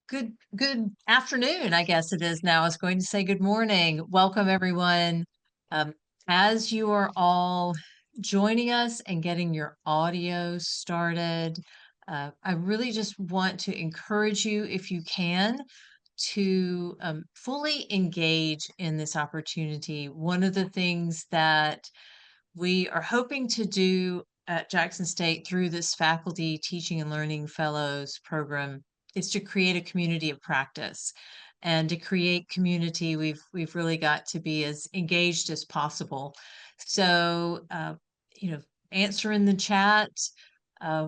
Good afternoon, I guess it is now. I was going to say good morning. Welcome, everyone. Um, as you are all joining us and getting your audio started, I really just want to encourage you, if you can, to fully engage in this opportunity. One of the things that we are hoping to do at Jackson State through this Faculty Teaching and Learning Fellows program is to create a community of practice. And to create community, we've really got to be as engaged as possible. So, you know, answer in the chat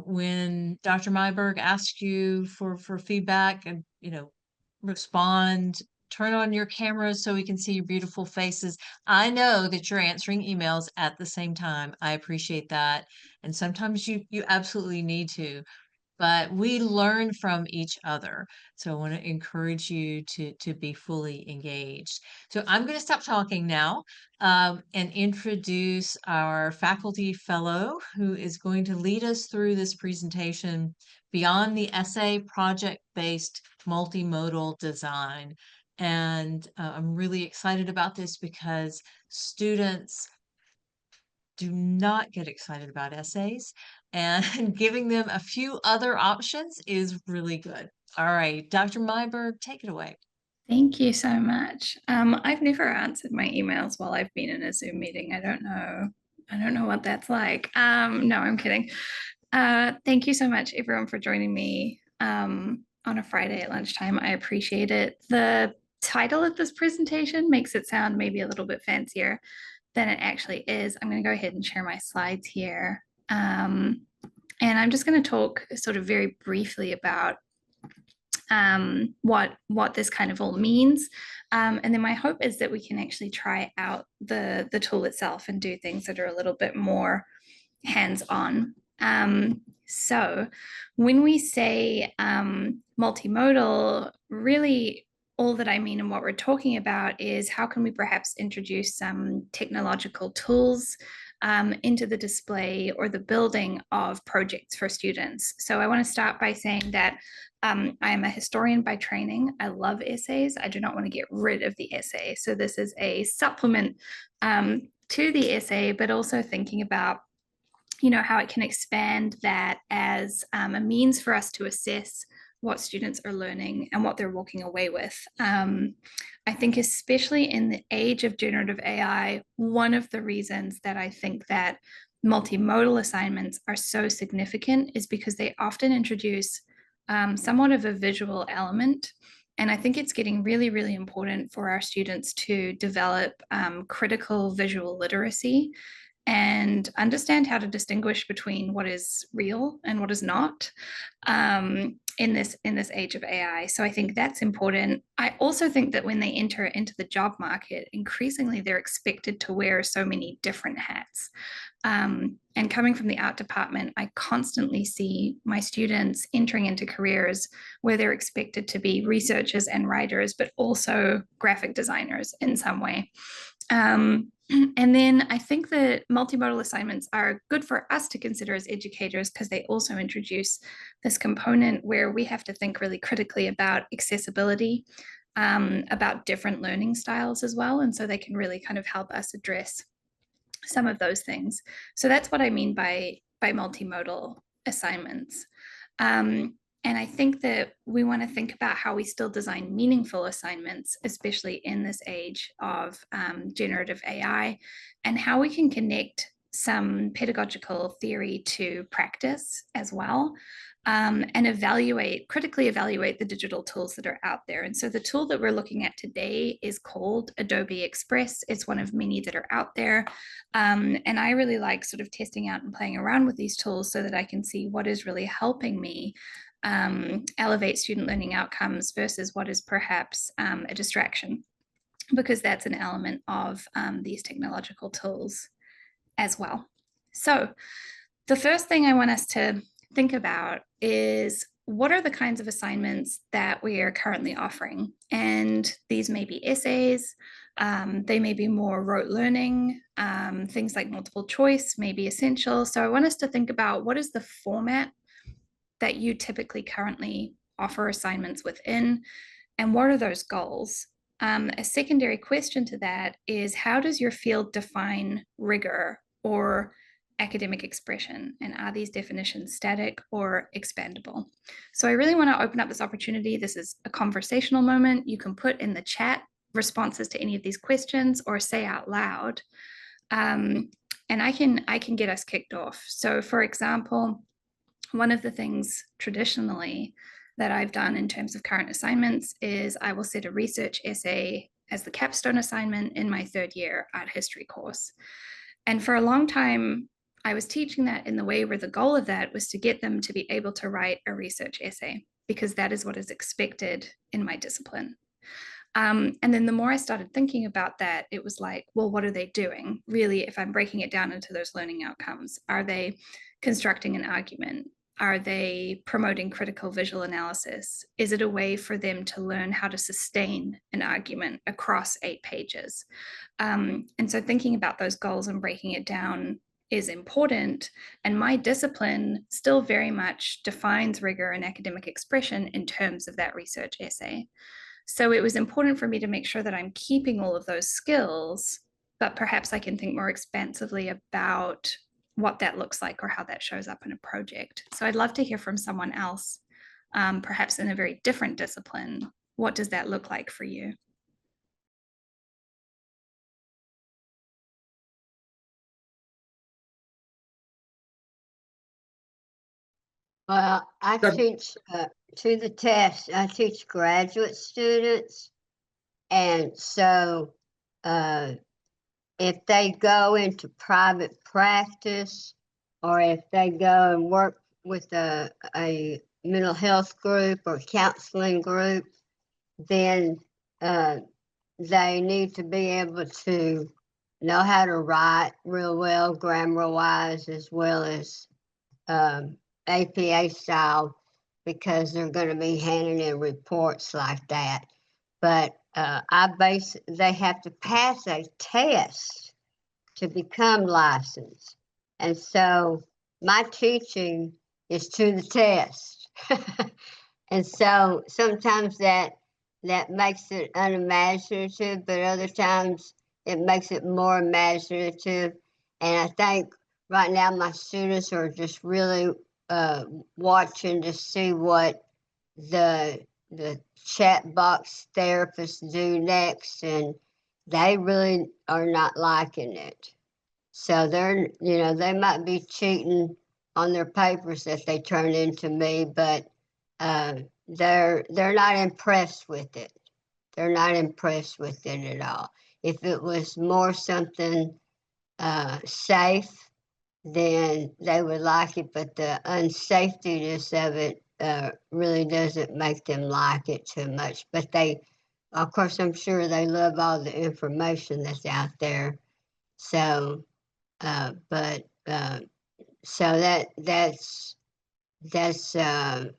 when Dr. Myburgh asks you for feedback, and respond. Turn on your cameras so we can see your beautiful faces. I know that you're answering emails at the same time. I appreciate that. And sometimes you absolutely need to, but we learn from each other. So I want to encourage you to be fully engaged. So I'm going to stop talking now and introduce our faculty fellow who is going to lead us through this presentation, Beyond the Essay, Project-Based Multimodal Design. And I'm really excited about this because students do not get excited about essays, and giving them a few other options is really good. All right, Dr. Myburgh, take it away. Thank you so much. I've never answered my emails while I've been in a Zoom meeting. I don't know. I don't know what that's like. No, I'm kidding. Thank you so much, everyone, for joining me on a Friday at lunchtime. I appreciate it. The title of this presentation makes it sound maybe a little bit fancier than it actually is. I'm going to go ahead and share my slides here. And I'm just going to talk sort of very briefly about what this kind of all means. And then my hope is that we can actually try out the tool itself and do things that are a little bit more hands-on. So when we say multimodal, really all that I mean and what we're talking about is how can we perhaps introduce some technological tools into the display or the building of projects for students. So I want to start by saying that I am a historian by training. I love essays. I do not want to get rid of the essay. So this is a supplement to the essay, but also thinking about how it can expand that as a means for us to assess what students are learning and what they're walking away with. I think especially in the age of generative AI, one of the reasons that I think that multimodal assignments are so significant is because they often introduce somewhat of a visual element. And I think it's getting really, really important for our students to develop critical visual literacy and understand how to distinguish between what is real and what is not in this age of AI. So I think that's important. I also think that when they enter into the job market, increasingly they're expected to wear so many different hats. And coming from the art department, I constantly see my students entering into careers where they're expected to be researchers and writers, but also graphic designers in some way. And then I think that multimodal assignments are good for us to consider as educators because they also introduce this component where we have to think really critically about accessibility, about different learning styles as well. And so they can really kind of help us address some of those things. So that's what I mean by multimodal assignments. And I think that we want to think about how we still design meaningful assignments, especially in this age of generative AI, and how we can connect some pedagogical theory to practice as well, and critically evaluate the digital tools that are out there. And so the tool that we're looking at today is called Adobe Express. It's one of many that are out there. And I really like sort of testing out and playing around with these tools so that I can see what is really helping me elevate student learning outcomes versus what is perhaps a distraction, because that's an element of these technological tools as well. So the first thing I want us to think about is what are the kinds of assignments that we are currently offering? And these may be essays, they may be more rote learning, things like multiple choice may be essential. So I want us to think about what is the format that you typically currently offer assignments within, and what are those goals? A secondary question to that is, how does your field define rigor or academic expression? And are these definitions static or expandable? So I really want to open up this opportunity. This is a conversational moment. You can put in the chat responses to any of these questions or say out loud. And I can get us kicked off. So for example, one of the things traditionally that I've done in terms of current assignments is I will set a research essay as the capstone assignment in my third year art history course. And for a long time, I was teaching that in the way where the goal of that was to get them to be able to write a research essay, because that is what is expected in my discipline. And then the more I started thinking about that, it was like, well, what are they doing? Really, if I'm breaking it down into those learning outcomes, are they constructing an argument? Are they promoting critical visual analysis? Is it a way for them to learn how to sustain an argument across 8 pages? And so thinking about those goals and breaking it down is important. And my discipline still very much defines rigor and academic expression in terms of that research essay. So it was important for me to make sure that I'm keeping all of those skills, but perhaps I can think more expansively about what that looks like or how that shows up in a project. So I'd love to hear from someone else, perhaps in a very different discipline. What does that look like for you? Well, I teach to the test. I teach graduate students, and so if they go into private practice, or if they go and work with a mental health group or counseling group, then they need to be able to know how to write real well, grammar wise, as well as APA style, because they're going to be handing in reports like that. But they have to pass a test to become licensed. And so my teaching is to the test. And so sometimes that makes it unimaginative, but other times it makes it more imaginative. And I think right now my students are just really watching to see what the chat box therapists do next, and they really are not liking it. So they might be cheating on their papers that they turn into me, but they're not impressed with it. They're not impressed with it at all. If it was more something safe, then they would like it, but the unsafetyness of it really doesn't make them like it too much. But of course, I'm sure they love all the information that's out there. So, so that's I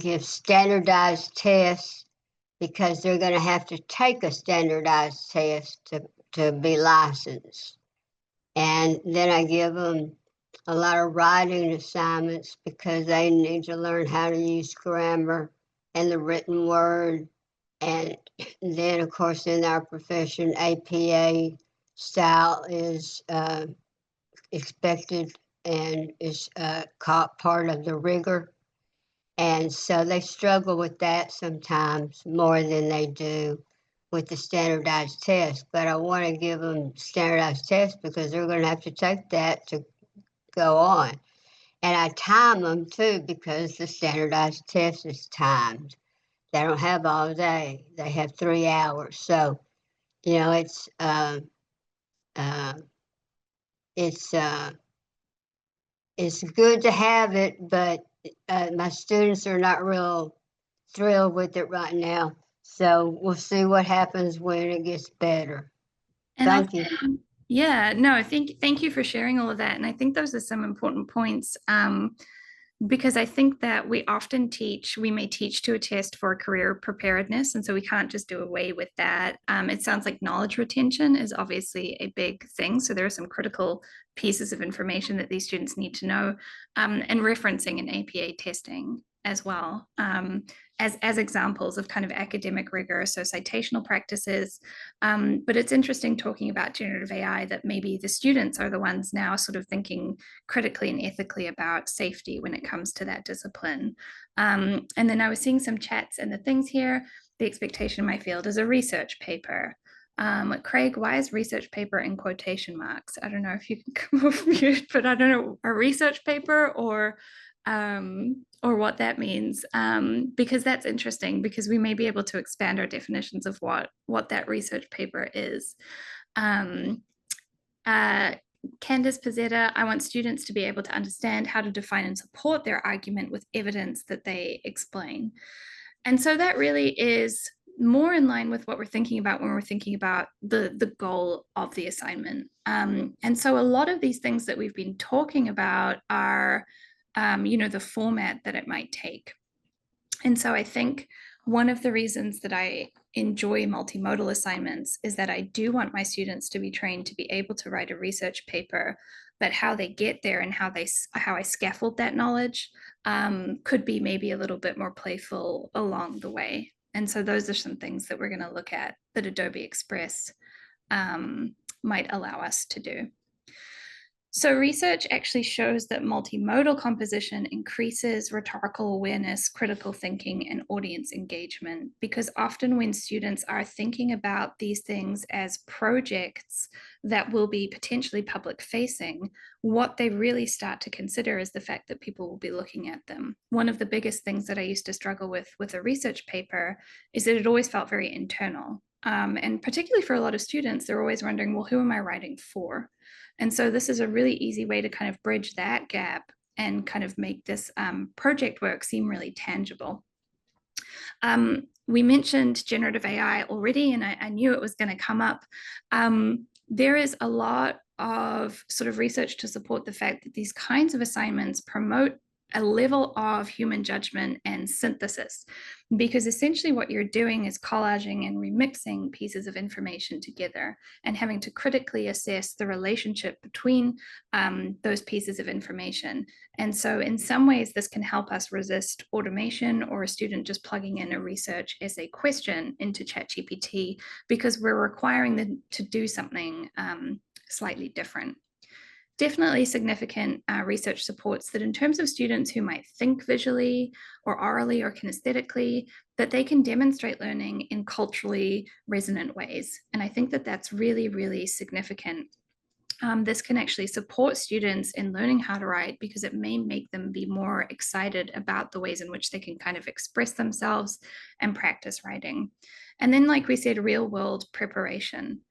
give standardized tests because they're going to have to take a standardized test to be licensed. And then I give them a lot of writing assignments because they need to learn how to use grammar and the written word. And then, of course, in our profession, APA style is expected and is part of the rigor. And so they struggle with that sometimes more than they do with the standardized test. But I want to give them standardized tests because they're going to have to take that to go on. And I time them too because the standardized test is timed. They don't have all day. They have 3 hours. So, it's good to have it, but my students are not real thrilled with it right now. So we'll see what happens when it gets better. And Thank you. Yeah, no, thank you for sharing all of that. And I think those are some important points, because I think that we may teach to a test for career preparedness. And so we can't just do away with that. It sounds like knowledge retention is obviously a big thing. So there are some critical pieces of information that these students need to know, and referencing and APA testing as well, as examples of kind of academic rigor, so citational practices. But it's interesting talking about generative AI that maybe the students are the ones now sort of thinking critically and ethically about safety when it comes to that discipline. And then I was seeing some chats and the things here. The expectation in my field is a research paper. Craig, why is research paper in quotation marks? I don't know if you can come off mute, but I don't know, a research paper or what that means, because that's interesting, because we may be able to expand our definitions of what that research paper is. Candace Pizzetta, I want students to be able to understand how to define and support their argument with evidence that they explain. And so that really is more in line with what we're thinking about when we're thinking about the goal of the assignment. And so a lot of these things that we've been talking about are, the format that it might take. And so I think one of the reasons that I enjoy multimodal assignments is that I do want my students to be trained to be able to write a research paper, but how they get there and how I scaffold that knowledge could be maybe a little bit more playful along the way. And so those are some things that we're going to look at that Adobe Express might allow us to do. So research actually shows that multimodal composition increases rhetorical awareness, critical thinking, and audience engagement, because often when students are thinking about these things as projects that will be potentially public facing, what they really start to consider is the fact that people will be looking at them. One of the biggest things that I used to struggle with a research paper is that it always felt very internal. And particularly for a lot of students, they're always wondering, well, who am I writing for? And so this is a really easy way to kind of bridge that gap and kind of make this project work seem really tangible. We mentioned generative AI already, and I knew it was going to come up. There is a lot of sort of research to support the fact that these kinds of assignments promote a level of human judgment and synthesis, because essentially what you're doing is collaging and remixing pieces of information together and having to critically assess the relationship between those pieces of information. And so in some ways, this can help us resist automation or a student just plugging in a research essay question into ChatGPT, because we're requiring them to do something slightly different. Definitely significant research supports that in terms of students who might think visually or orally or kinesthetically, that they can demonstrate learning in culturally resonant ways. And I think that that's really, really significant. This can actually support students in learning how to write, because it may make them be more excited about the ways in which they can kind of express themselves and practice writing. And then, like we said, real world preparation.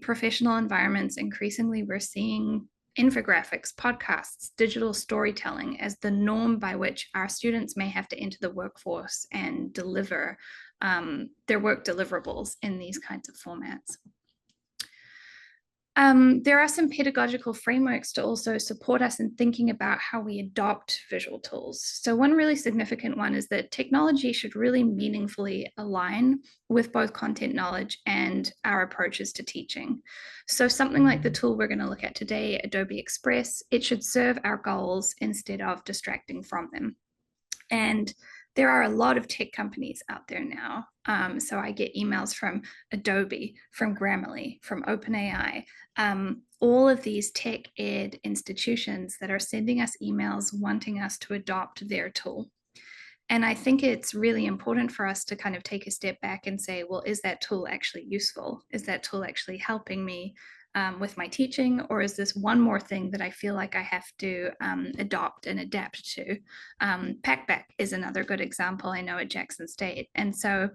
Professional environments, increasingly we're seeing infographics, podcasts, digital storytelling as the norm by which our students may have to enter the workforce and deliver their work deliverables in these kinds of formats. There are some pedagogical frameworks to also support us in thinking about how we adopt visual tools. So one really significant one is that technology should really meaningfully align with both content knowledge and our approaches to teaching. So something like the tool we're going to look at today, Adobe Express, it should serve our goals instead of distracting from them. And there are a lot of tech companies out there now. So I get emails from Adobe, from Grammarly, from OpenAI, all of these tech ed institutions that are sending us emails wanting us to adopt their tool. And I think it's really important for us to kind of take a step back and say, well, is that tool actually useful? Is that tool actually helping me with my teaching? Or is this one more thing that I feel like I have to adopt and adapt to? Packback is another good example, I know, at Jackson State. And so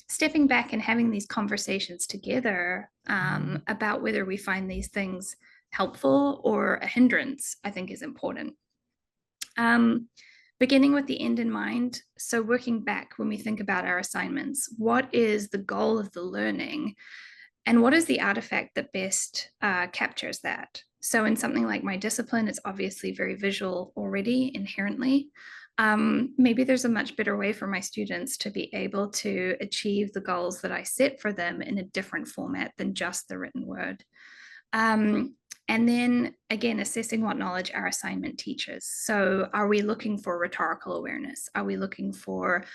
stepping back and having these conversations together about whether we find these things helpful or a hindrance, I think is important. Beginning with the end in mind, so working back when we think about our assignments, what is the goal of the learning? And what is the artifact that best captures that? So in something like my discipline, it's obviously very visual already inherently. Maybe there's a much better way for my students to be able to achieve the goals that I set for them in a different format than just the written word. And then again, assessing what knowledge our assignment teaches. So are we looking for rhetorical awareness? Are we looking for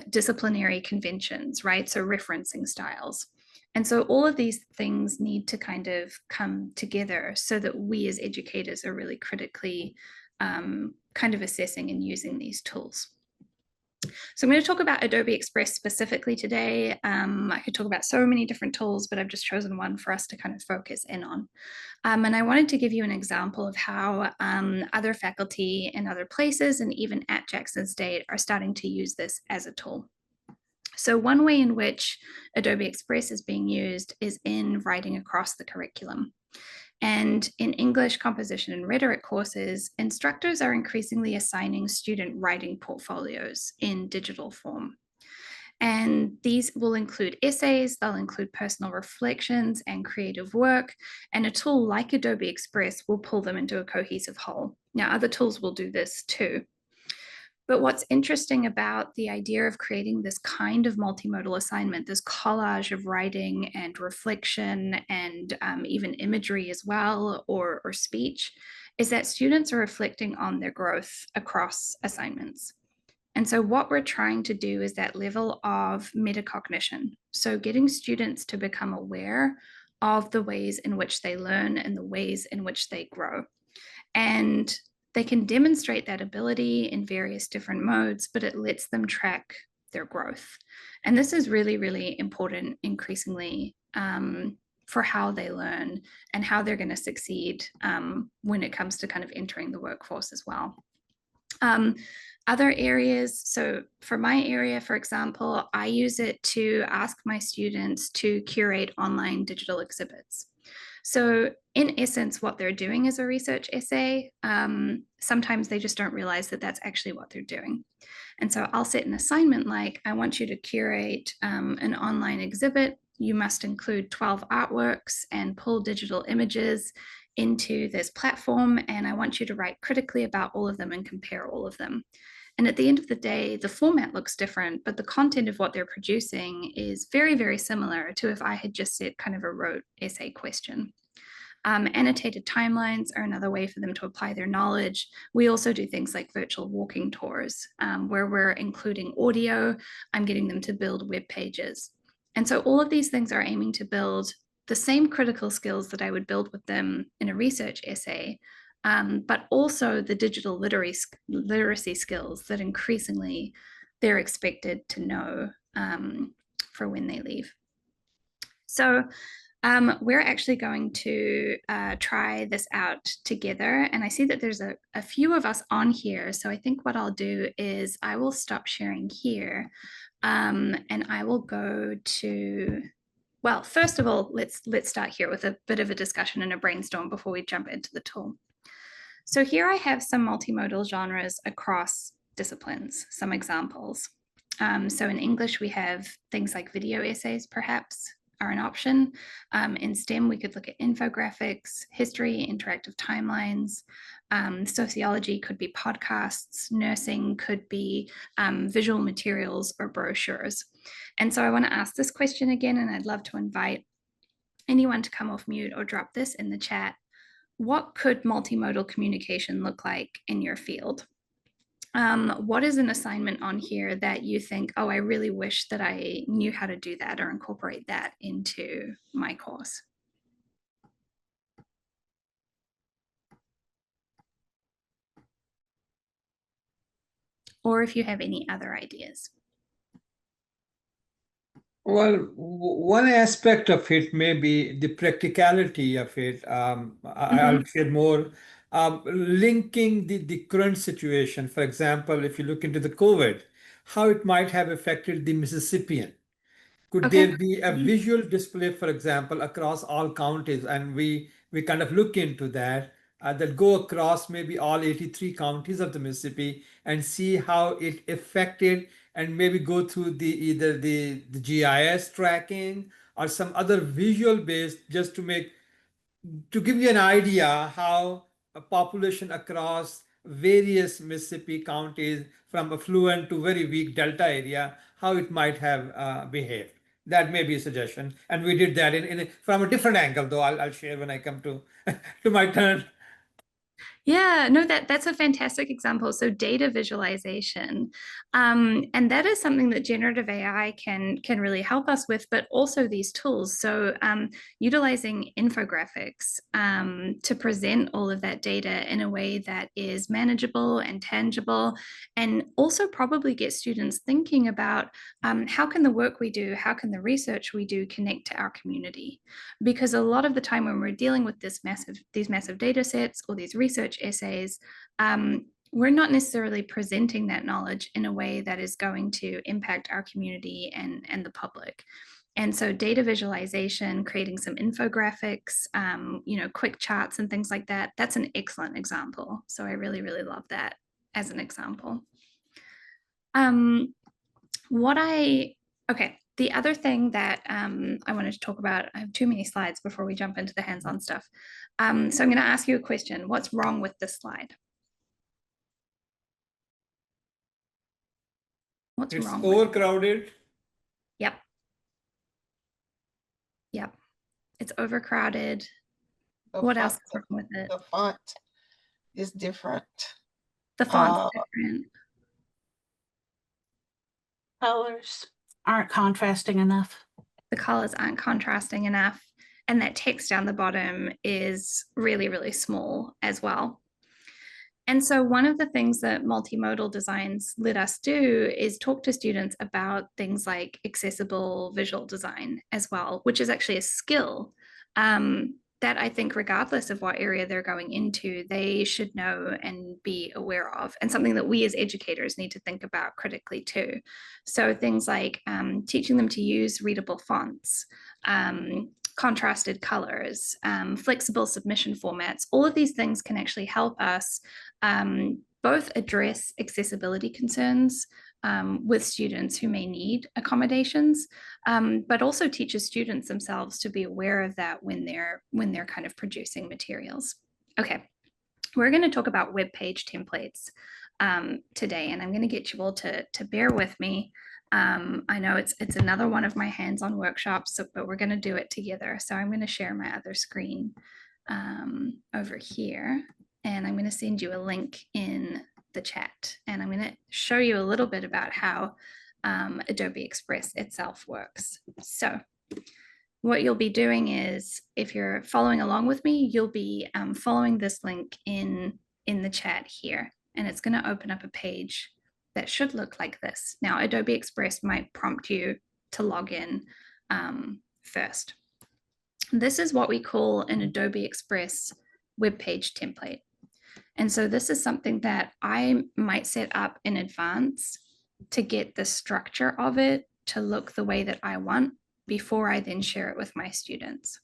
disciplinary conventions, right? So referencing styles. And so all of these things need to kind of come together so that we as educators are really critically kind of assessing and using these tools. So I'm going to talk about Adobe Express specifically today. I could talk about so many different tools, but I've just chosen one for us to kind of focus in on. And I wanted to give you an example of how other faculty in other places and even at Jackson State are starting to use this as a tool. So one way in which Adobe Express is being used is in writing across the curriculum. And in English composition and rhetoric courses, instructors are increasingly assigning student writing portfolios in digital form. And these will include essays, they'll include personal reflections and creative work, and a tool like Adobe Express will pull them into a cohesive whole. Now, other tools will do this too. But what's interesting about the idea of creating this kind of multimodal assignment, this collage of writing and reflection and even imagery as well, or speech, is that students are reflecting on their growth across assignments. And so what we're trying to do is that level of metacognition. So getting students to become aware of the ways in which they learn and the ways in which they grow. And they can demonstrate that ability in various different modes, but it lets them track their growth. And this is really, really important increasingly for how they learn and how they're going to succeed when it comes to kind of entering the workforce as well. Other areas, so for my area, for example, I use it to ask my students to curate online digital exhibits. So in essence, what they're doing is a research essay. Sometimes they just don't realize that that's actually what they're doing. And so I'll set an assignment like, I want you to curate an online exhibit. You must include 12 artworks and pull digital images into this platform. And I want you to write critically about all of them and compare all of them. And at the end of the day, the format looks different, but the content of what they're producing is very, very similar to if I had just set kind of a rote essay question. Annotated timelines are another way for them to apply their knowledge. We also do things like virtual walking tours, where we're including audio. I'm getting them to build web pages. And so all of these things are aiming to build the same critical skills that I would build with them in a research essay, but also the digital literacy skills that increasingly they're expected to know for when they leave. So we're actually going to try this out together. And I see that there's a few of us on here. So I think what I'll do is I will stop sharing here and I will go to, well, first of all, let's start here with a bit of a discussion and a brainstorm before we jump into the tool. So here I have some multimodal genres across disciplines, some examples. So in English, we have things like video essays, perhaps, are an option. In STEM, we could look at infographics, history, interactive timelines. Sociology could be podcasts. Nursing could be visual materials or brochures. And so I want to ask this question again, and I'd love to invite anyone to come off mute or drop this in the chat. What could multimodal communication look like in your field? What is an assignment on here that you think, oh, I really wish that I knew how to do that or incorporate that into my course? Or if you have any other ideas. Well, one aspect of it may be the practicality of it. I'll share more. Linking the current situation, for example, if you look into the COVID, how it might have affected the Mississippian. Could there be a visual display, for example, across all counties? And we kind of look into that, that go across maybe all 83 counties of the Mississippi and see how it affected, and maybe go through either the GIS tracking or some other visual based, just to give you an idea how a population across various Mississippi counties, from affluent to very weak delta area, how it might have behaved. That may be a suggestion. And we did that from a different angle, though I'll share when I come to to my turn. Yeah, no, that's a fantastic example. So data visualization, and that is something that generative AI can really help us with, but also these tools. So utilizing infographics to present all of that data in a way that is manageable and tangible, and also probably get students thinking about how can the work we do, how can the research we do connect to our community? Because a lot of the time when we're dealing with these massive data sets or these research essays, we're not necessarily presenting that knowledge in a way that is going to impact our community and the public. And so data visualization, creating some infographics, quick charts and things like that, that's an excellent example. So I really, really love that as an example. The other thing that I wanted to talk about, I have too many slides before we jump into the hands-on stuff. So I'm going to ask you a question. What's wrong with this slide? What's It's wrong? overcrowded. Yep. Yep. It's overcrowded. What else is wrong with it? The font is different. The font's different. Colors aren't contrasting enough. The colors aren't contrasting enough. And that text down the bottom is really, really small as well. And so one of the things that multimodal designs let us do is talk to students about things like accessible visual design as well, which is actually a skill that I think regardless of what area they're going into, they should know and be aware of, and something that we as educators need to think about critically too. So things like teaching them to use readable fonts, contrasted colors, flexible submission formats, all of these things can actually help us both address accessibility concerns with students who may need accommodations, but also teaches students themselves to be aware of that when they're kind of producing materials. Okay, we're going to talk about web page templates today, and I'm going to get you all to bear with me. I know it's another one of my hands-on workshops, but we're going to do it together. So I'm going to share my other screen over here, and I'm going to send you a link in the chat, and I'm going to show you a little bit about how Adobe Express itself works. So what you'll be doing is, if you're following along with me, you'll be following this link in the chat here, and it's going to open up a page that should look like this. Now, Adobe Express might prompt you to log in first. This is what we call an Adobe Express web page template. And so this is something that I might set up in advance to get the structure of it to look the way that I want before I then share it with my students.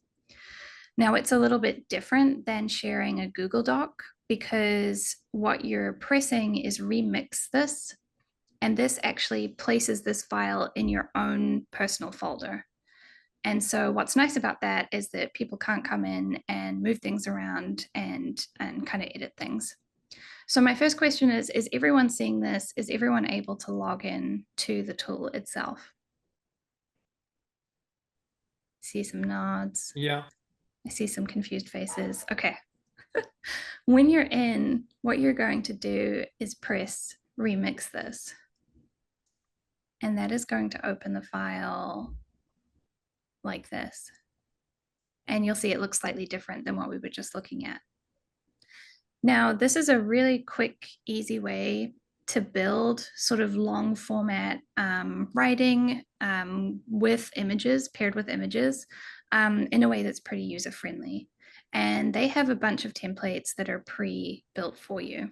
Now, it's a little bit different than sharing a Google Doc, because what you're pressing is remix this, and this actually places this file in your own personal folder. And so what's nice about that is that people can't come in and move things around and kind of edit things. So my first question is everyone seeing this? Is everyone able to log in to the tool itself? See some nods. Yeah. I see some confused faces. Okay. When you're in, what you're going to do is press remix this. And that is going to open the file like this. And you'll see it looks slightly different than what we were just looking at. Now, this is a really quick, easy way to build sort of long format writing with images, paired with images, in a way that's pretty user-friendly. And they have a bunch of templates that are pre-built for you.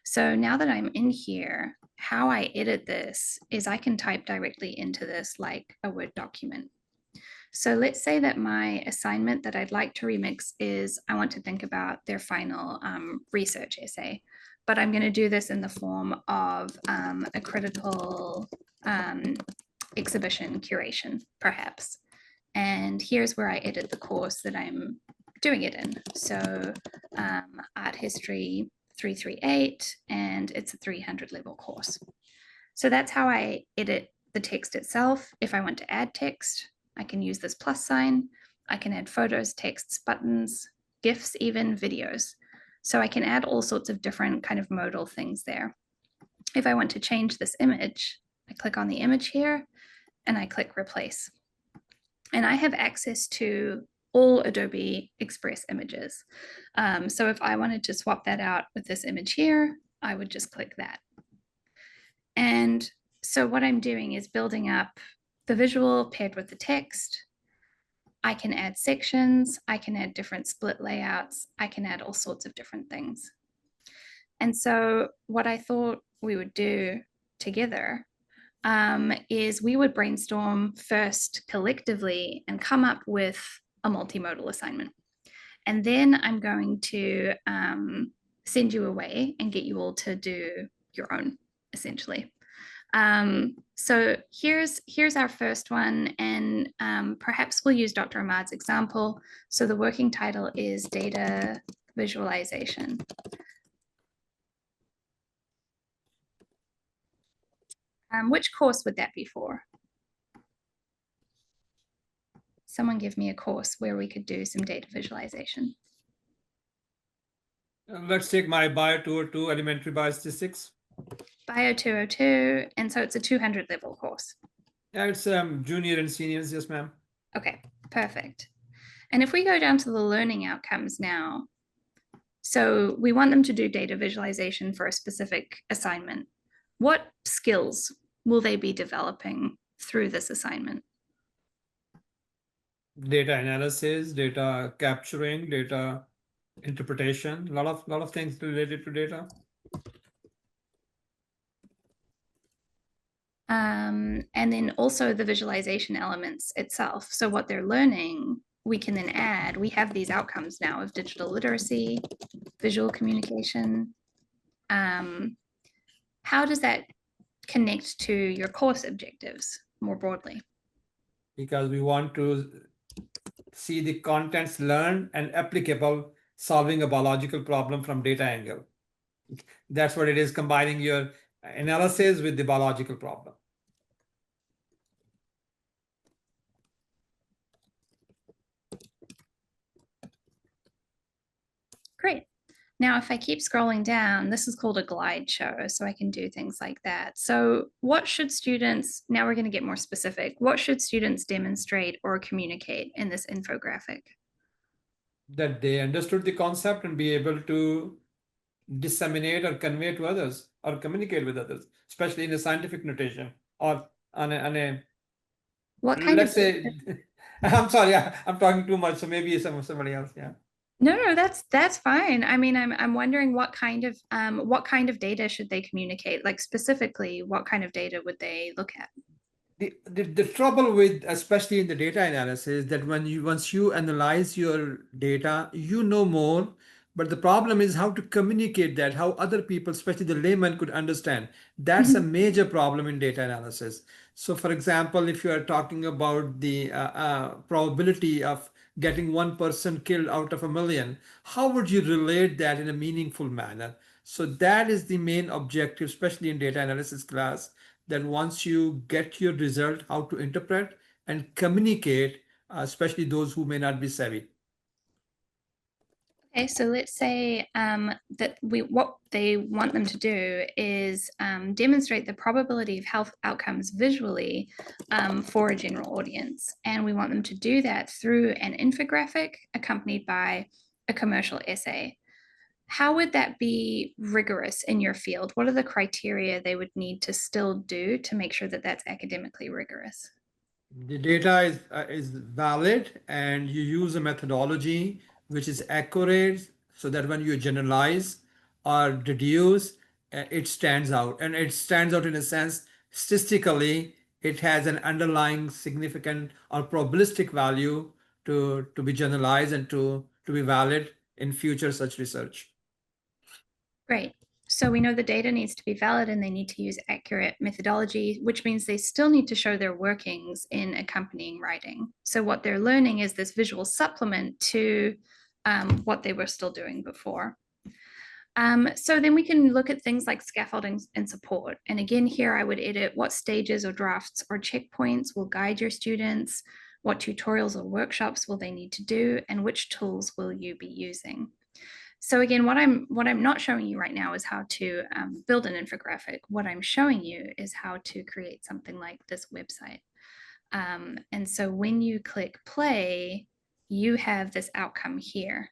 So now that I'm in here, how I edit this is I can type directly into this like a Word document. So let's say that my assignment that I'd like to remix is I want to think about their final research essay, but I'm going to do this in the form of a critical exhibition curation, perhaps. And here's where I edit the course that I'm doing it in. So art history 338, and it's a 300 level course. So that's how I edit the text itself. If I want to add text, I can use this plus sign. I can add photos, texts, buttons, GIFs, even videos. So I can add all sorts of different kind of modal things there. If I want to change this image, I click on the image here and I click replace. And I have access to all Adobe Express images. So if I wanted to swap that out with this image here, I would just click that. And so what I'm doing is building up the visual paired with the text. I can add sections, I can add different split layouts, I can add all sorts of different things. And so what I thought we would do together is we would brainstorm first collectively and come up with a multimodal assignment. And then I'm going to send you away and get you all to do your own, essentially. So here's our first one, and perhaps we'll use Dr. Ahmad's example. So the working title is Data Visualization. Which course would that be for? Someone give me a course where we could do some data visualization. Let's take my Bio 202 Elementary Biostatistics. Bio 202, and so it's a 200 level course. Yeah, it's junior and seniors, yes, ma'am. Okay, perfect. And if we go down to the learning outcomes now, so we want them to do data visualization for a specific assignment. What skills will they be developing through this assignment? Data analysis, data capturing, data interpretation, a lot of things related to data. And then also the visualization elements itself. So what they're learning, we can then add. We have these outcomes now of digital literacy, visual communication. How does that connect to your course objectives more broadly? Because we want to see the contents learned and applicable, solving a biological problem from data angle. That's what it is, combining your analysis with the biological problem. Great. Now, if I keep scrolling down, this is called a glide show, so I can do things like that. So what should students, now we're going to get more specific, what should students demonstrate or communicate in this infographic? That they understood the concept and be able to disseminate or convey to others or communicate with others, especially in a scientific notation or on a What kind let's of say, I'm sorry, I'm talking too much, so maybe somebody else, yeah. No, that's fine. I mean, I'm wondering what kind of data should they communicate? Like specifically, what kind of data would they look at? The trouble with, especially in the data analysis, that once you analyze your data, you know more, but the problem is how to communicate that, how other people, especially the layman, could understand. That's a major problem in data analysis. So for example, if you are talking about the probability of getting 1% killed out of 1,000,000, how would you relate that in a meaningful manner? So that is the main objective, especially in data analysis class, that once you get your result, how to interpret and communicate, especially those who may not be savvy. Okay, so let's say that what they want them to do is demonstrate the probability of health outcomes visually for a general audience. And we want them to do that through an infographic accompanied by a commercial essay. How would that be rigorous in your field? What are the criteria they would need to still do to make sure that that's academically rigorous? The data is valid, and you use a methodology which is accurate, so that when you generalize or deduce, it stands out. And it stands out in a sense, statistically, it has an underlying significant or probabilistic value to be generalized and to be valid in future such research. Great. So we know the data needs to be valid and they need to use accurate methodology, which means they still need to show their workings in accompanying writing. So what they're learning is this visual supplement to what they were still doing before. So then we can look at things like scaffolding and support. And again, here I would edit what stages or drafts or checkpoints will guide your students, what tutorials or workshops will they need to do, and which tools will you be using. So again, what I'm not showing you right now is how to build an infographic. What I'm showing you is how to create something like this website. And so when you click play, you have this outcome here.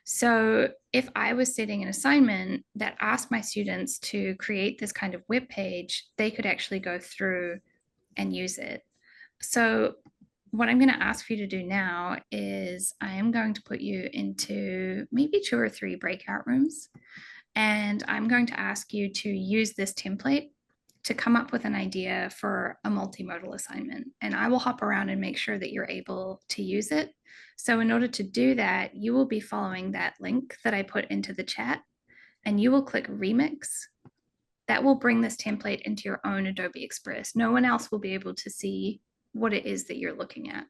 So if I was setting an assignment that asked my students to create this kind of web page, they could actually go through and use it. So what I'm going to ask for you to do now is I am going to put you into maybe 2 or 3 breakout rooms, and I'm going to ask you to use this template to come up with an idea for a multimodal assignment. And I will hop around and make sure that you're able to use it. So in order to do that, you will be following that link that I put into the chat, and you will click Remix. That will bring this template into your own Adobe Express. No one else will be able to see what it is that you're looking at.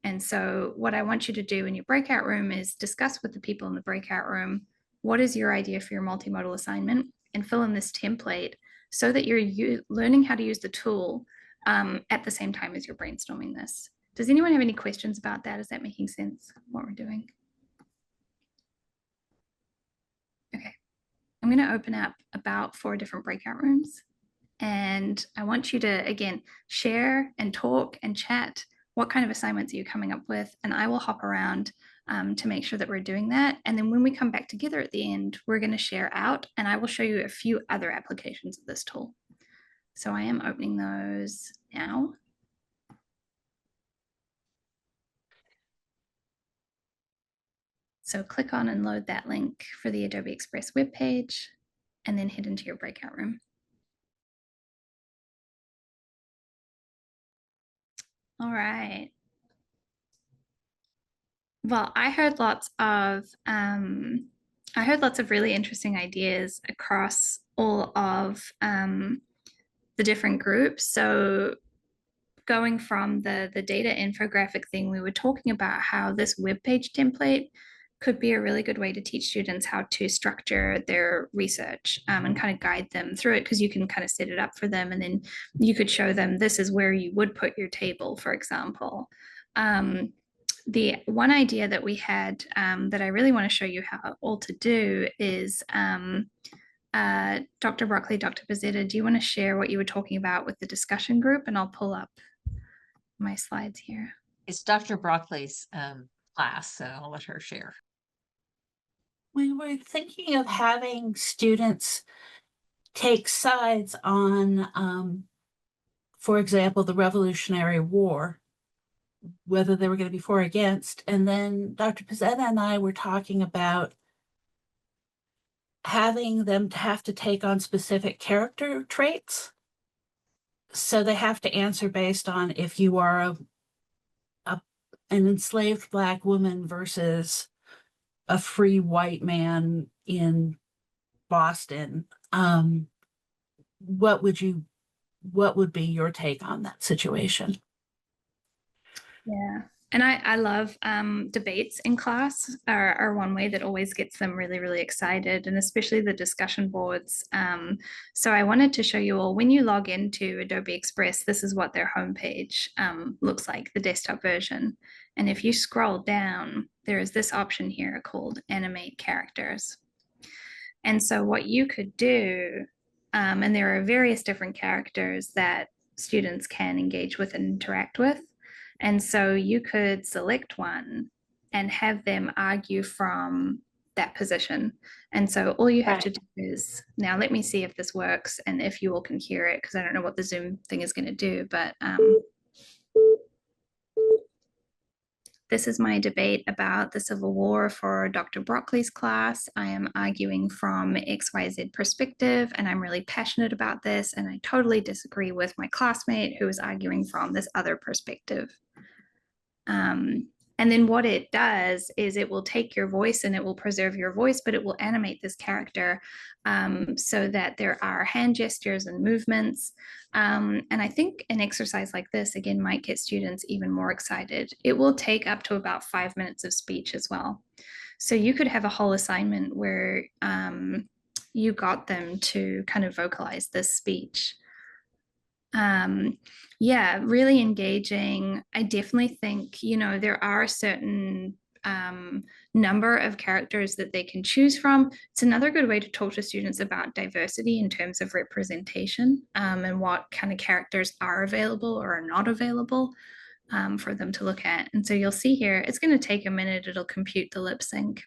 And so what I want you to do in your breakout room is discuss with the people in the breakout room, what is your idea for your multimodal assignment, and fill in this template so that you're learning how to use the tool at the same time as you're brainstorming this. Does anyone have any questions about that? Is that making sense, what we're doing? Okay, I'm going to open up about 4 different breakout rooms. And I want you to, again, share and talk and chat. What kind of assignments are you coming up with? And I will hop around to make sure that we're doing that. And then when we come back together at the end, we're going to share out, and I will show you a few other applications of this tool. So I am opening those now. So click on and load that link for the Adobe Express webpage, and then head into your breakout room. All right. Well, I heard lots of really interesting ideas across all of the different groups. So going from the data infographic thing, we were talking about how this web page template could be a really good way to teach students how to structure their research and kind of guide them through it, because you can kind of set it up for them, and then you could show them this is where you would put your table, for example. The one idea that we had that I really want to show you how all to do is Dr. Broccoli, Dr. Bezzetta, do you want to share what you were talking about with the discussion group? And I'll pull up my slides here. It's Dr. Broccoli's class, so I'll let her share. We were thinking of having students take sides on, for example, the Revolutionary War, whether they were going to be for or against. And then Dr. Pizzetta and I were talking about having them to have to take on specific character traits. So they have to answer based on if you are an enslaved Black woman versus a free white man in Boston. What would be your take on that situation? Yeah. And I love debates in class are one way that always gets them really, really excited, and especially the discussion boards. So I wanted to show you all, when you log into Adobe Express, this is what their homepage looks like, the desktop version. And if you scroll down, there is this option here called Animate Characters. And so what you could do, and there are various different characters that students can engage with and interact with. And so you could select one and have them argue from that position. And so all you have to do is, now let me see if this works and if you all can hear it, because I don't know what the Zoom thing is going to do, but this is my debate about the Civil War for Dr. Broccoli's class. I am arguing from XYZ perspective, and I'm really passionate about this, and I totally disagree with my classmate who is arguing from this other perspective. And then what it does is it will take your voice and it will preserve your voice, but it will animate this character so that there are hand gestures and movements. And I think an exercise like this, again, might get students even more excited. It will take up to about 5 minutes of speech as well. So you could have a whole assignment where you got them to kind of vocalize this speech. Yeah, really engaging. I definitely think, you know, there are a certain number of characters that they can choose from. It's another good way to talk to students about diversity in terms of representation, and what kind of characters are available or are not available for them to look at. And so you'll see here, it's going to take a minute. It'll compute the lip sync.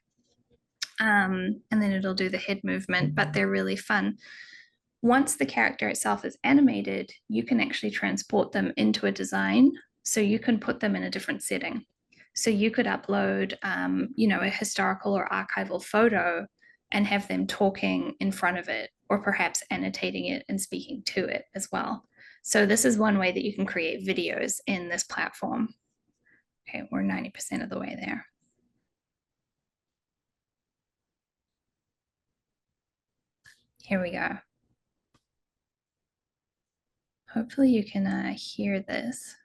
And then it'll do the head movement, but they're really fun. Once the character itself is animated, you can actually transport them into a design. So you can put them in a different setting. So you could upload, you know, a historical or archival photo and have them talking in front of it, or perhaps annotating it and speaking to it as well. So this is one way that you can create videos in this platform. Okay, we're 90% of the way there. Here we go. Hopefully you can hear this.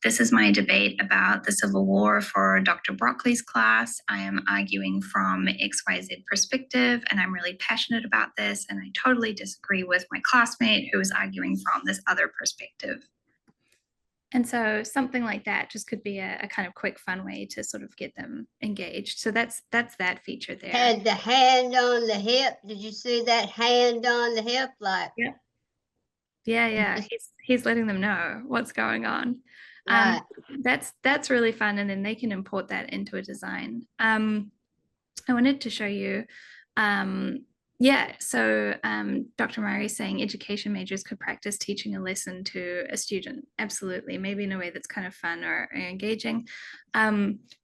This is my debate about the Civil War for Dr. Broccoli's class. I am arguing from XYZ perspective, and I'm really passionate about this, and I totally disagree with my classmate who is arguing from this other perspective. And so something like that just could be a kind of quick, fun way to sort of get them engaged. So that's that feature there. Had the hand on the hip. Did you see that hand on the hip? Like, yeah. He's letting them know what's going on. right. That's really fun, and then they can import that into a design. I wanted to show you, so Dr. Murray is saying education majors could practice teaching a lesson to a student. Absolutely, maybe in a way that's kind of fun or engaging.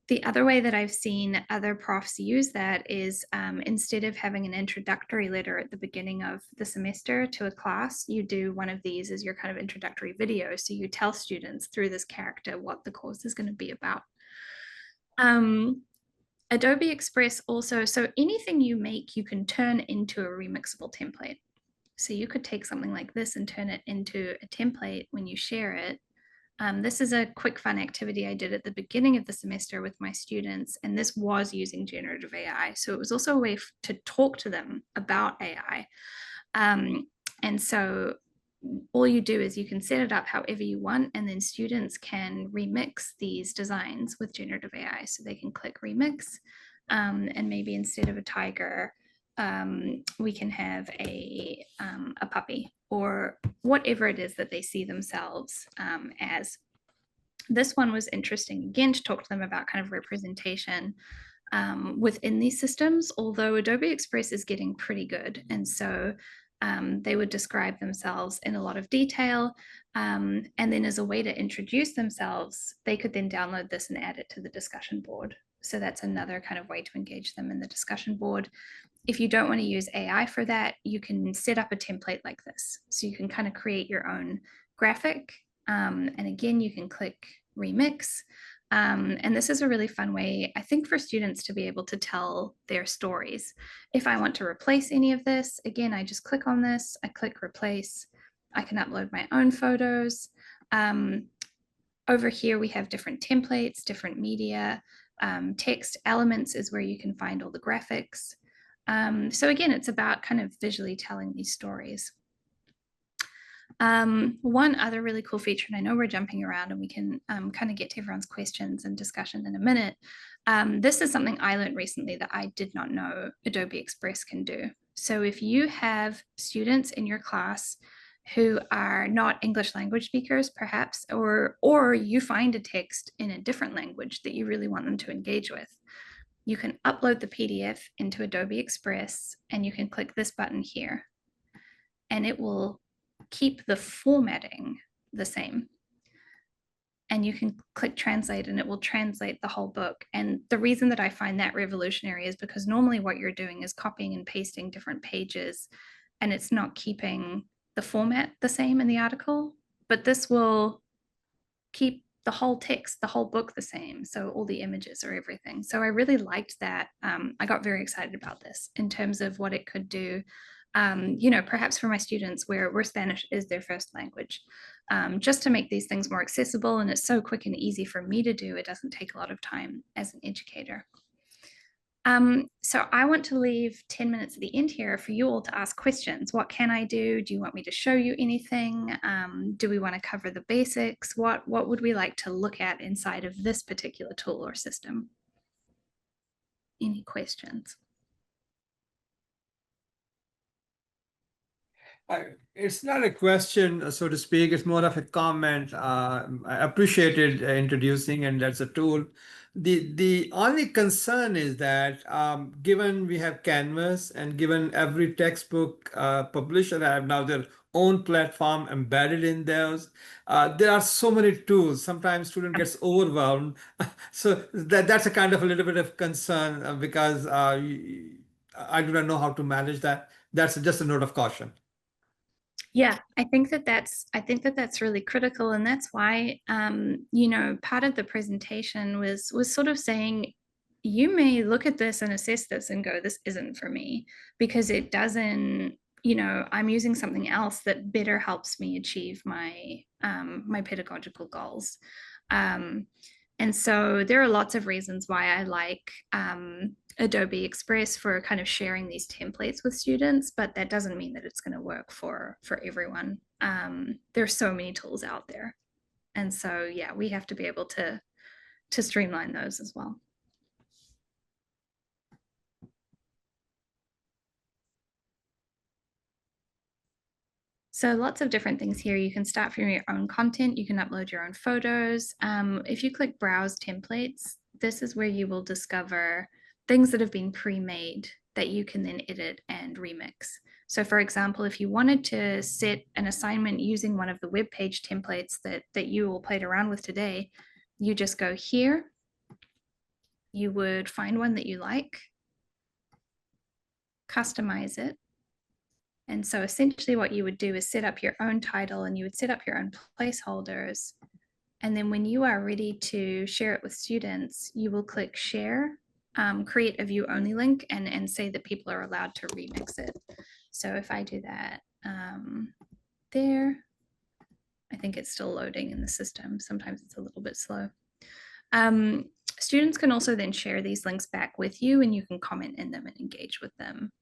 The other way that I've seen other profs use that is instead of having an introductory letter at the beginning of the semester to a class, you do one of these as your kind of introductory video. So you tell students through this character what the course is going to be about. Adobe Express also, so anything you make, you can turn into a remixable template. So you could take something like this and turn it into a template when you share it. This is a quick fun activity I did at the beginning of the semester with my students, and this was using generative AI. So it was also a way to talk to them about AI. And so all you do is you can set it up however you want, and then students can remix these designs with generative AI. So they can click remix, and maybe instead of a tiger, we can have a puppy, or whatever it is that they see themselves as. This one was interesting, again, to talk to them about kind of representation within these systems, although Adobe Express is getting pretty good. And so they would describe themselves in a lot of detail. And then as a way to introduce themselves, they could then download this and add it to the discussion board. So that's another kind of way to engage them in the discussion board. If you don't want to use AI for that, you can set up a template like this. So you can kind of create your own graphic. And again, you can click remix. And this is a really fun way, I think, for students to be able to tell their stories. If I want to replace any of this, again, I just click on this, I click replace. I can upload my own photos. Over here, we have different templates, different media. Text elements is where you can find all the graphics. So again, it's about kind of visually telling these stories. One other really cool feature, and I know we're jumping around and we can kind of get to everyone's questions and discussion in a minute. This is something I learned recently that I did not know Adobe Express can do. So if you have students in your class who are not English language speakers, perhaps, or you find a text in a different language that you really want them to engage with, you can upload the PDF into Adobe Express, and you can click this button here, and it will keep the formatting the same. And you can click translate, and it will translate the whole book. And the reason that I find that revolutionary is because normally what you're doing is copying and pasting different pages, and it's not keeping the format the same in the article, but this will keep the whole text, the whole book the same. So all the images are everything. So I really liked that. I got very excited about this in terms of what it could do. You know, perhaps for my students where Spanish is their first language, just to make these things more accessible. And it's so quick and easy for me to do. It doesn't take a lot of time as an educator. So I want to leave 10 minutes at the end here for you all to ask questions. What can I do? Do you want me to show you anything? Do we want to cover the basics? What would we like to look at inside of this particular tool or system? Any questions? It's not a question, so to speak. It's more of a comment. I appreciated introducing, and that's a tool. The only concern is that given we have Canvas and given every textbook publisher have now their own platform embedded in those, there are so many tools. Sometimes student gets overwhelmed. So that's a kind of a little bit of concern because I do not know how to manage that. That's just a note of caution. Yeah, I think that that's really critical, and that's why you know, part of the presentation was sort of saying you may look at this and assess this and go, this isn't for me, because it doesn't, you know, I'm using something else that better helps me achieve my my pedagogical goals. And so there are lots of reasons why I like Adobe Express for kind of sharing these templates with students, but that doesn't mean that it's going to work for everyone. There's so many tools out there. And so, yeah, we have to be able to streamline those as well. So lots of different things here. You can start from your own content. You can upload your own photos. If you click Browse Templates, this is where you will discover things that have been pre-made that you can then edit and remix. So for example, if you wanted to set an assignment using one of the web page templates that you all played around with today, you just go here. You would find one that you like, customize it. And so essentially what you would do is set up your own title and you would set up your own placeholders. And then when you are ready to share it with students, you will click share, create a view only link and say that people are allowed to remix it. So if I do that there, I think it's still loading in the system. Sometimes it's a little bit slow. Students can also then share these links back with you and you can comment in them and engage with them.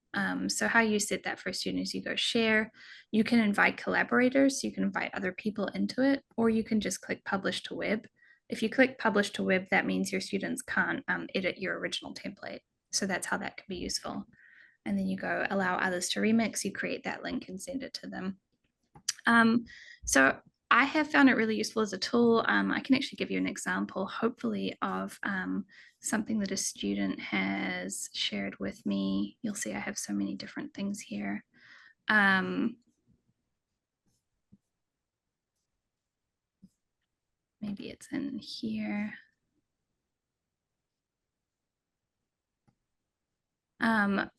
So how you set that for students, you go share, you can invite collaborators, you can invite other people into it, or you can just click publish to web. If you click publish to web, that means your students can't edit your original template. So that's how that can be useful. And then you go allow others to remix, you create that link and send it to them. So I have found it really useful as a tool. I can actually give you an example, hopefully, of something that a student has shared with me. You'll see I have so many different things here. Maybe it's in here.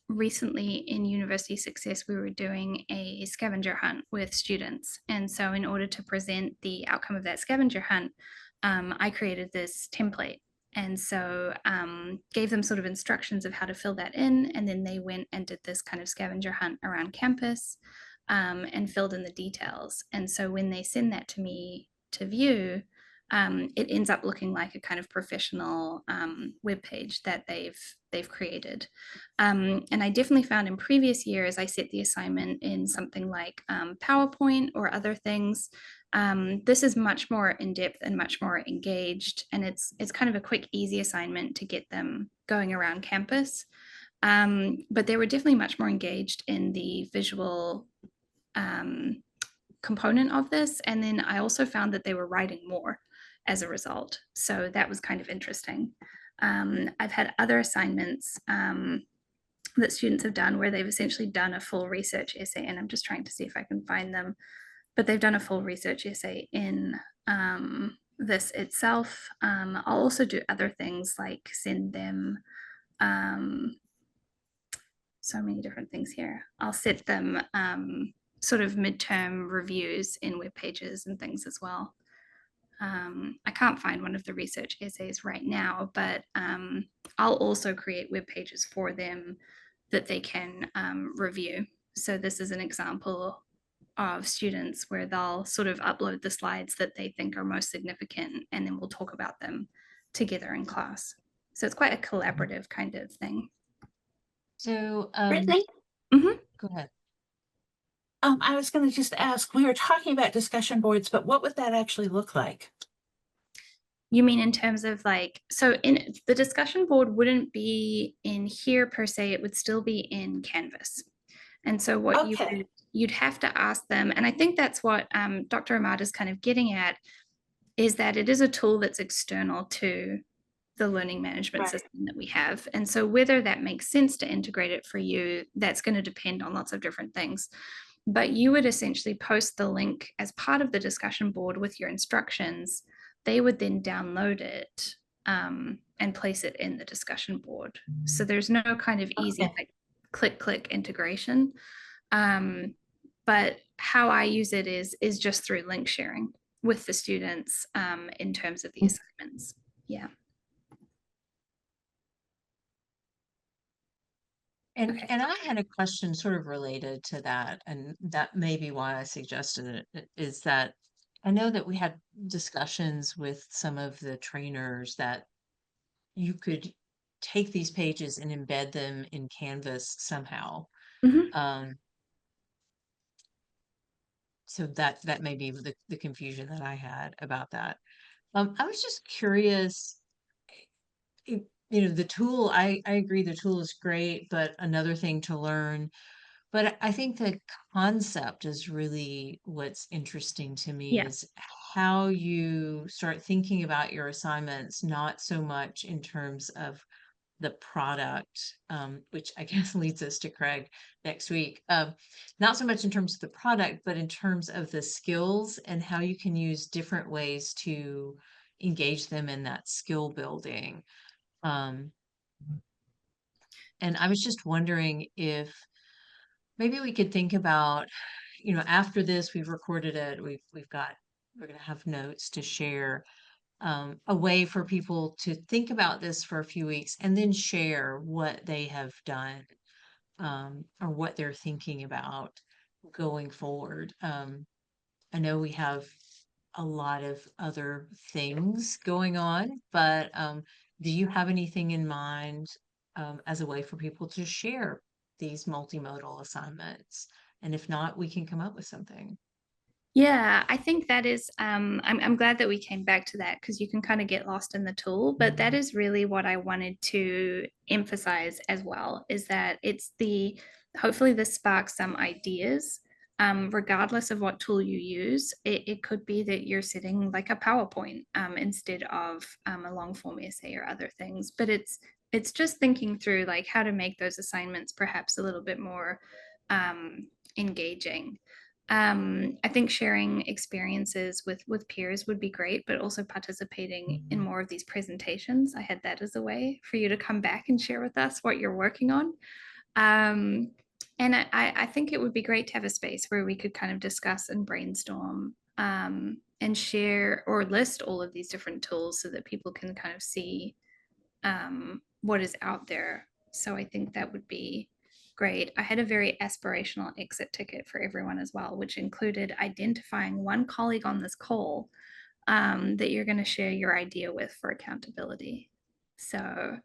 Recently in University Success, we were doing a scavenger hunt with students. And so in order to present the outcome of that scavenger hunt, I created this template. And so gave them sort of instructions of how to fill that in. And then they went and did this kind of scavenger hunt around campus and filled in the details. And so when they send that to me to view, it ends up looking like a kind of professional web page that they've created. And I definitely found in previous years, I set the assignment in something like PowerPoint or other things. This is much more in depth and much more engaged, and it's kind of a quick, easy assignment to get them going around campus. But they were definitely much more engaged in the visual component of this. And then I also found that they were writing more as a result. So that was kind of interesting. I've had other assignments that students have done where they've essentially done a full research essay, and I'm just trying to see if I can find them, but they've done a full research essay in this itself. I'll also do other things like send them so many different things here. I'll set them sort of midterm reviews in web pages and things as well. I can't find one of the research essays right now, but I'll also create web pages for them that they can review. So this is an example of students where they'll sort of upload the slides that they think are most significant, and then we'll talk about them together in class. So it's quite a collaborative kind of thing. So, Brittany, go ahead. I was going to just ask, we were talking about discussion boards, but what would that actually look like? You mean in terms of like, so in the discussion board wouldn't be in here per se, it would still be in Canvas. And so what Okay. you'd have to ask them, and I think that's what Dr. Ahmad is kind of getting at, is that it is a tool that's external to the learning management Right. system that we have. And so whether that makes sense to integrate it for you, that's going to depend on lots of different things. But you would essentially post the link as part of the discussion board with your instructions. They would then download it and place it in the discussion board. So there's no kind of easy Okay. like click integration. But how I use it is just through link sharing with the students in terms of the assignments. Yeah. And I had a question sort of related to that, and that may be why I suggested it, is that I know that we had discussions with some of the trainers that you could take these pages and embed them in Canvas somehow. Mhm. So that may be the confusion that I had about that. I was just curious, the tool, I agree the tool is great, but another thing to learn. But I think the concept is really what's interesting to me Yeah. is how you start thinking about your assignments, not so much in terms of the product, which I guess leads us to Craig next week. Not so much in terms of the product, but in terms of the skills and how you can use different ways to engage them in that skill building. Um, and I was just wondering if maybe we could think about, after this, we've recorded it, we're going to have notes to share, a way for people to think about this for a few weeks and then share what they have done, or what they're thinking about going forward. I know we have a lot of other things going on, but do you have anything in mind, as a way for people to share these multimodal assignments? And if not, we can come up with something. Yeah, I think that is, I'm glad that we came back to that because you can kind of get lost in the tool, but that is really what I wanted to emphasize as well, is that hopefully this sparks some ideas, regardless of what tool you use. It could be that you're setting like a PowerPoint instead of a long form essay or other things, but it's just thinking through like how to make those assignments perhaps a little bit more engaging. I think sharing experiences with peers would be great, but also participating in more of these presentations. I had that as a way for you to come back and share with us what you're working on. And I think it would be great to have a space where we could kind of discuss and brainstorm and share or list all of these different tools so that people can kind of see what is out there. So I think that would be great. I had a very aspirational exit ticket for everyone as well, which included identifying one colleague on this call that you're going to share your idea with for accountability. So,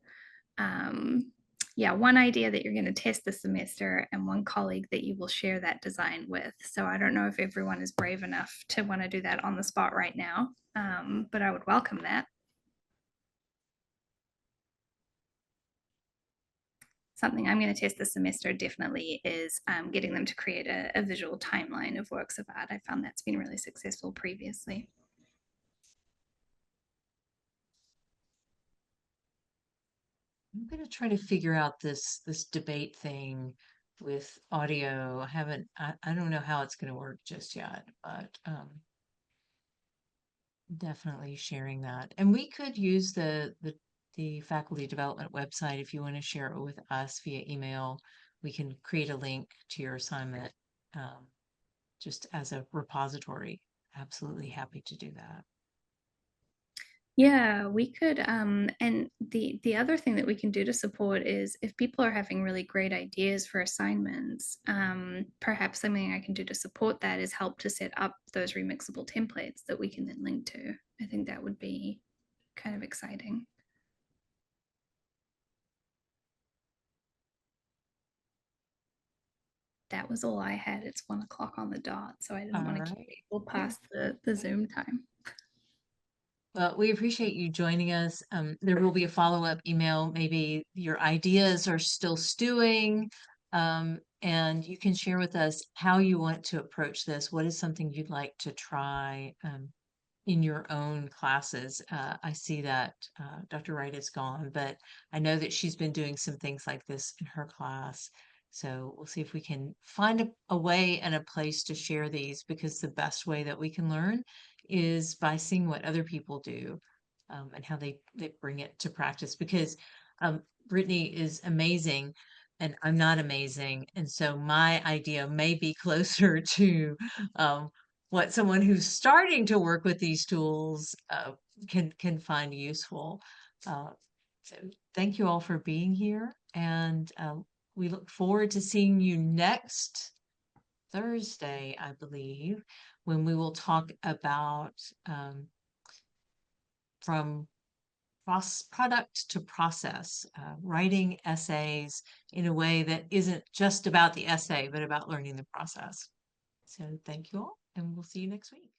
yeah, one idea that you're going to test this semester and one colleague that you will share that design with. So I don't know if everyone is brave enough to want to do that on the spot right now, but I would welcome that. Something I'm going to test this semester definitely is getting them to create a visual timeline of works of art. I found that's been really successful previously. I'm going to try to figure out this debate thing with audio. I don't know how it's going to work just yet, but definitely sharing that. And we could use the faculty development website if you want to share it with us via email. We can create a link to your assignment, just as a repository. Absolutely happy to do that. Yeah, we could. And the other thing that we can do to support is if people are having really great ideas for assignments, perhaps something I can do to support that is help to set up those remixable templates that we can then link to. I think that would be kind of exciting. that was all I had. It's 1 o'clock on the dot, so I didn't want to All keep right. people past the Zoom time. Well, we appreciate you joining us. There will be a follow-up email. Maybe your ideas are still stewing, and you can share with us how you want to approach this. What is something you'd like to try in your own classes? I see that Dr. Wright is gone, but I know that she's been doing some things like this in her class. So we'll see if we can find a way and a place to share these, because the best way that we can learn is by seeing what other people do, and how they bring it to practice. Because Brittany is amazing and I'm not amazing. And so my idea may be closer to what someone who's starting to work with these tools can find useful. So thank you all for being here, and we look forward to seeing you next Thursday, I believe, when we will talk about from product to process, writing essays in a way that isn't just about the essay, but about learning the process. So thank you all, and we'll see you next week.